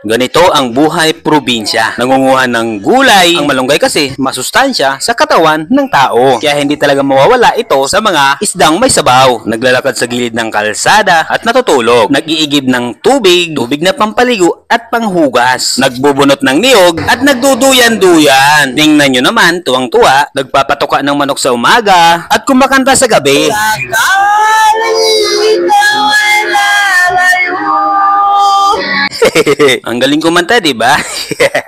Ganito ang buhay probinsya. Nangunguha ng gulay. Ang malunggay kasi masustansya sa katawan ng tao. Kaya hindi talaga mawawala ito sa mga isdang may sabaw. Naglalakad sa gilid ng kalsada at natutulog. Nag-iigib ng tubig na pampaligo at panghugas. Nagbubunot ng niyog at nagduduyan-duyan. Tingnan nyo naman, tuwang-tuwa, nagpapatuka ng manok sa umaga at kumakanta sa gabi. Ang galing kumanta, di ba?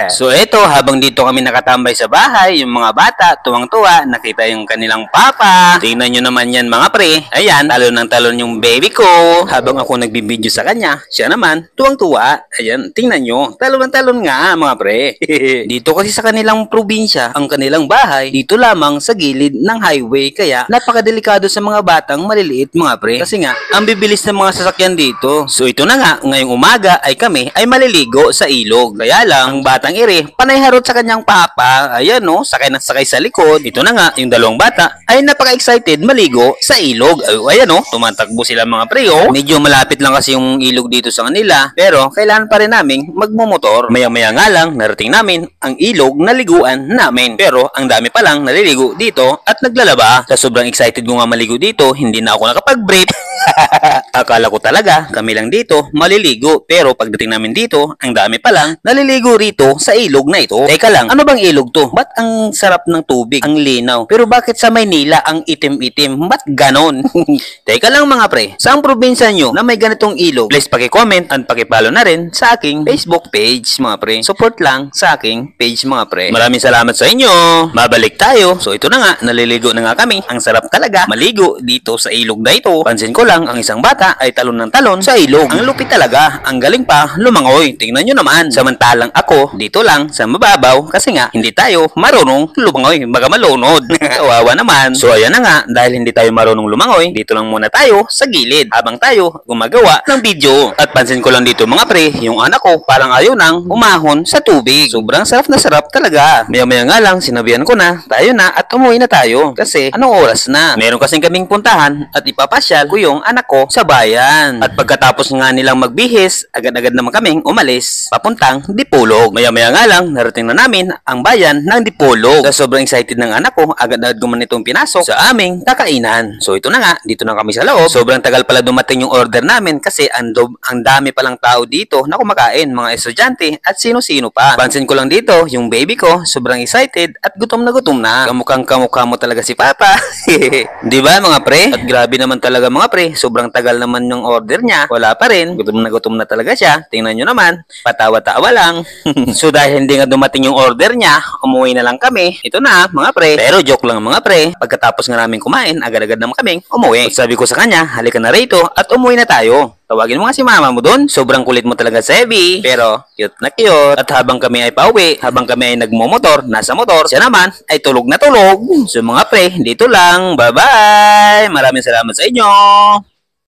So eto, habang dito kami nakatambay sa bahay, yung mga bata, tuwang-tuwa, nakita yung kanilang papa. Tingnan nyo naman yan mga pre. Ayan, talon ng talon yung baby ko. Habang ako nagbibideo sa kanya, siya naman, tuwang-tuwa. Ayan, tingnan nyo, talon ng talon nga mga pre. Dito kasi sa kanilang probinsya, ang kanilang bahay, dito lamang sa gilid ng highway. Kaya napakadelikado sa mga batang maliliit mga pre. Kasi nga, ang bibilis ng mga sasakyan dito. So ito na nga, ngayong umaga ay kami ay maliligo sa ilog. Kaya lang, ang batang iri, panay harot sa kanyang papa. Ayan no, sakay na sakay sa likod. Ito na nga, yung dalawang bata ay napaka-excited maligo sa ilog. Ayan no, tumatakbo sila mga pre. Medyo malapit lang kasi yung ilog dito sa kanila. Pero kailangan pa rin namin magmumotor. Maya-maya nga lang, narating namin ang ilog na liguan namin. Pero ang dami pa lang naliligo dito at naglalaba. Sa sobrang excited ko nga maligo dito, hindi na ako nakapag-brief. Akala ko talaga kami lang dito maliligo, pero pagdating namin dito, ang dami pa lang naliligo rito sa ilog na ito. Teka lang, ano bang ilog to? Ba't ang sarap ng tubig? Ang linaw. Pero bakit sa Maynila ang itim-itim? Ba't ganon? Teka lang mga pre, saang probinsya nyo na may ganitong ilog? Please paki-comment at paki-follow na rin sa aking Facebook page mga pre. Support lang sa aking page mga pre. Maraming salamat sa inyo. Babalik tayo. So ito na nga, naliligo na nga kami. Ang sarap talaga maligo dito sa ilog na ito. Pansin ko lang, ang isang bata ay talon ng talon sa ilog. Ang lupit talaga. Ang galing pa lumangoy. Tingnan nyo naman. Samantalang ako dito lang sa mababaw kasi nga hindi tayo marunong lumangoy. Baga malunod. Kawawa naman. So ayan na nga, dahil hindi tayo marunong lumangoy, dito lang muna tayo sa gilid habang tayo gumagawa ng video. At pansin ko lang dito mga pre, yung anak ko parang ayaw nang umahon sa tubig. Sobrang sarap na sarap talaga. Maya-maya nga lang, sinabihan ko na, tayo na at umuwi na tayo. Kasi anong oras na? Meron kasing kaming puntahan at ipapasyal ko yung anak ko sa bayan. At pagkatapos nga nilang magbihis, agad-agad naman kaming umalis papuntang Dipolog. Maya-maya nga lang, narating na namin ang bayan ng Dipolog. Sa sobrang excited ng anak ko, agad-agad guman itong pinasok sa aming kakainan. So ito na nga, dito na kami sa loob. Sobrang tagal pala dumating yung order namin kasi ang dami palang tao dito na kumakain, mga estudyante at sino-sino pa. Pansin ko lang dito, yung baby ko, sobrang excited at gutom na gutom na. Kamukhang kamukha mo talaga si Papa. Di ba mga pre? At grabe naman talaga mga pre, sobrang tagal naman yung order niya. Wala pa rin, gutom na talaga siya. Tingnan nyo naman, patawa-tawa lang. So dahil hindi nga dumating yung order niya, umuwi na lang kami. Ito na mga pre. Pero joke lang mga pre. Pagkatapos nga namin kumain, agad-agad naman kaming umuwi. At sabi ko sa kanya, halika na rito at umuwi na tayo. Tawagin mo nga si mama mo doon. Sobrang kulit mo talaga, Sebi. Pero cute na cute. At habang kami ay pauwi, habang kami ay nagmumotor, nasa motor, siya naman ay tulog na tulog. So mga pre, dito lang. Bye-bye. Maraming salamat sa inyo.